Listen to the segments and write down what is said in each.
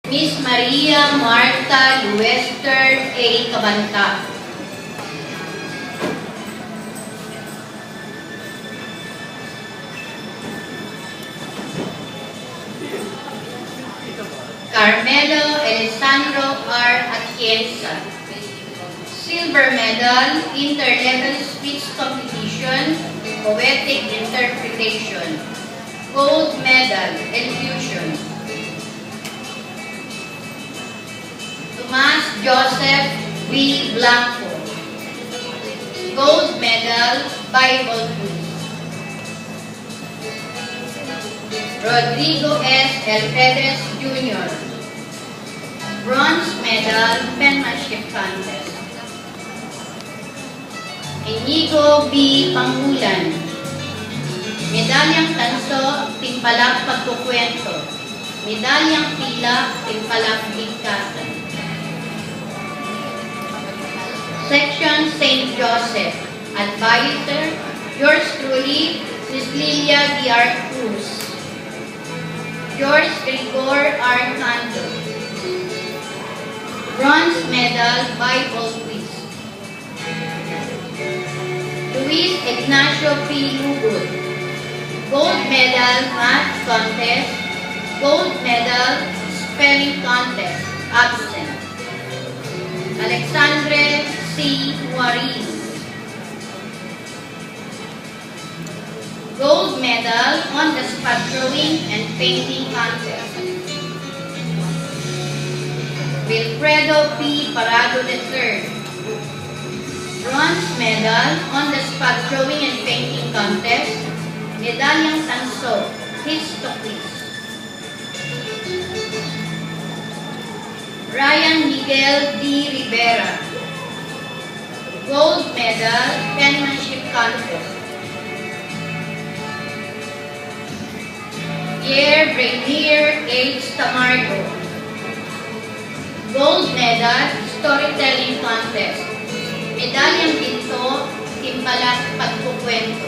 Miss Maria Marta Luester A. Cabanta. Carmelo Alessandro R. Atienza. Silver Medal, Interlevel Speech Competition, Poetic Interpretation. Gold Medal, Elocution. Tomas Joseph V. Blanco. Gold Medal, Bible Quiz. Rodrigo S. Elfedes Jr. Bronze Medal, Penmanship Contest. Inigo B. Pangulan. Medalyang Tanso, Timpalak Pagkukwento. Medalyang Pila, Timpalak Bigkasan. Section St. Joseph. Advisor, yours truly, Ms. Lilia D.R. Cruz. George Grigor R. Canto. Bronze Medal, Bible Quiz. Luis Ignacio P. Lubud. Gold Medal, Math Contest. Gold Medal, Spelling Contest, absent. Alexandre C. Juarez. Gold Medal on the spot drawing and painting contest. Wilfredo P. Parado III. Bronze Medal on the spot drawing and painting contest. Medalyang Tanso, Histocles. Ryan Miguel D. Rivera. Gold Medal, Penmanship Contest. Pierre Brainier H. Tamargo. Gold Medal, Storytelling Contest. Medalyang Ginto, Timpalak Pagkukwento.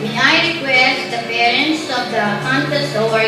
May I request the parents of the contest award